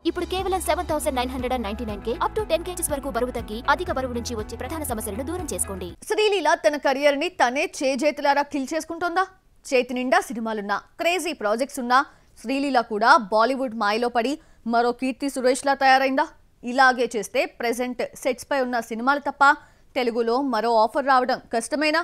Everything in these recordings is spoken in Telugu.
ఇప్పుడు కేవలం 7999K అప్ టు 10 kgs వరకు బరువు తగ్గి అధిక బరువు నుంచి వచ్చే ప్రధాన సమస్యలను దూరం చేసుకోండి. శ్రీలీల తన కెరియర్ ని తనే చేతులారా కిల్ చేసుకుంటోందా? చేతి నిండా సినిమాలున్నా, క్రేజీ ప్రాజెక్ట్స్ ఉన్నా శ్రీలీల కూడా బాలీవుడ్ మాయలో పడి మరో కీర్తి సురేష్ లా తయారైందా? ఇలాగే చేస్తే ప్రెజెంట్ సెట్స్ పై ఉన్న సినిమాలు తప్ప తెలుగులో మరో ఆఫర్ రావడం కష్టమేనా?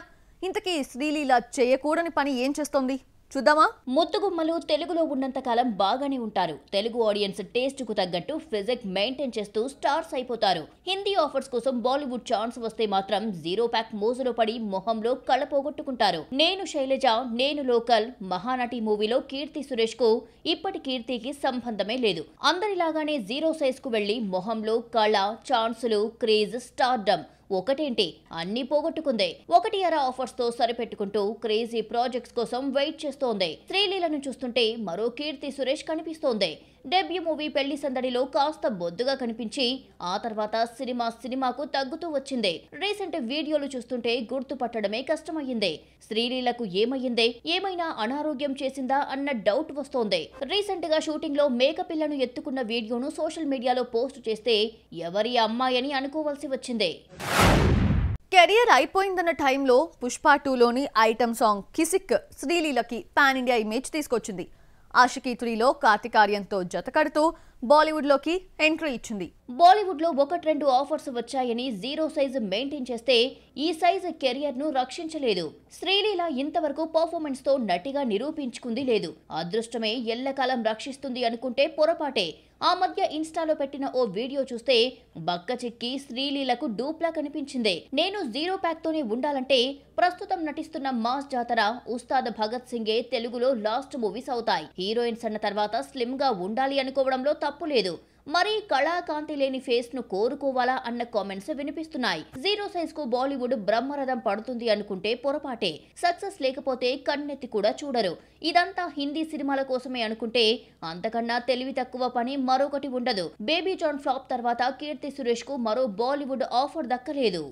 ఇంతకీ శ్రీలీల చేయకూడని పని ఏం చేస్తోంది చూద్దామా? ముద్దుగుమ్మలు తెలుగులో ఉన్నంత కాలం బాగానే ఉంటారు. తెలుగు ఆడియన్స్ టేస్ట్ కు తగ్గట్టు ఫిజిక్ మెయింటైన్ చేస్తూ స్టార్స్ అయిపోతారు. హిందీ ఆఫర్స్ కోసం బాలీవుడ్ ఛాన్స్ వస్తే మాత్రం జీరో ప్యాక్ మోజులో పడి మొహంలో కళ పోగొట్టుకుంటారు. నేను శైలజ, నేను లోకల్, మహానటి మూవీలో కీర్తి సురేష్ కు ఇప్పటి కీర్తికి సంబంధమే లేదు. అందరిలాగానే జీరో సైజ్ కు వెళ్లి మొహంలో కళ, ఛాన్సులు, క్రేజ్, స్టార్డమ్ ఒకటేంటి అన్ని పోగొట్టుకుంది. ఒకటి అర ఆఫర్స్ తో సరిపెట్టుకుంటూ క్రేజీ ప్రాజెక్ట్స్ కోసం వెయిట్ చేస్తోంది. శ్రీలీలను చూస్తుంటే మరో కీర్తి సురేష్ కనిపిస్తోంది. డెబ్యూ మూవీ పెళ్లి సందడిలో కాస్త బొద్దుగా కనిపించి ఆ తర్వాత సినిమాకు తగ్గుతూ వచ్చింది. రీసెంట్ వీడియోలు చూస్తుంటే గుర్తుపట్టడమే కష్టమయ్యింది. శ్రీలీలకు ఏమయ్యిందే? ఏమైనా అనారోగ్యం చేసిందా అన్న డౌట్ వస్తోంది. రీసెంట్ గా షూటింగ్ లో మేకపిల్లను ఎత్తుకున్న వీడియోను సోషల్ మీడియాలో పోస్ట్ చేస్తే ఎవరి అమ్మాయని అనుకోవాల్సి వచ్చింది. కెరియర్ అయిపోయిందన్న టైంలో Pushpa 2లోని item song Kissik శ్రీలీలకి pan India image తీసుకొచ్చింది. ఆషికీ 3లో కార్తికార్యంతో జతకడుతూ బాలీవుడ్లోకి ఎంట్రీ ఇచ్చింది. బాలీవుడ్ లో 1-2 ఆఫర్స్ వచ్చాయని జీరో సైజ్ మెయింటైన్ చేస్తే ఈ సైజ్ కెరియర్ ను రక్షించలేదు. శ్రీలీల ఇంతవరకు పర్ఫార్మెన్స్ తో నటిగా నిరూపించుకుంది లేదు. అదృష్టమే ఎల్లకాలం రక్షిస్తుంది అనుకుంటే పొరపాటే. ఆ మధ్య ఇన్స్టాలో పెట్టిన ఓ వీడియో చూస్తే బక్క చిక్కి శ్రీలీలకు డూప్లా కనిపించింది. నేను జీరో ప్యాక్ తోనే ఉండాలంటే ప్రస్తుతం నటిస్తున్న మాస్ జాతర, ఉస్తాద్ భగత్ సింగే తెలుగులో లాస్ట్ మూవీస్ అవుతాయి. హీరోయిన్స్ అన్న తర్వాత స్లిమ్ గా ఉండాలి అనుకోవడంలో తప్పు లేదు. మరీ కళాకాంతి లేని ఫేస్ ను కోరుకోవాలా అన్న కామెంట్స్ వినిపిస్తున్నాయి. జీరో సైజ్ కు బాలీవుడ్ బ్రహ్మరథం పడుతుంది అనుకుంటే పొరపాటే. సక్సెస్ లేకపోతే కన్నెత్తి కూడా చూడరు. ఇదంతా హిందీ సినిమాల కోసమే అనుకుంటే అంతకన్నా తెలివి తక్కువ పని మరొకటి ఉండదు. బేబీ జాన్ ఫ్లాప్ తర్వాత కీర్తి సురేష్ కు మరో బాలీవుడ్ ఆఫర్ దక్కలేదు.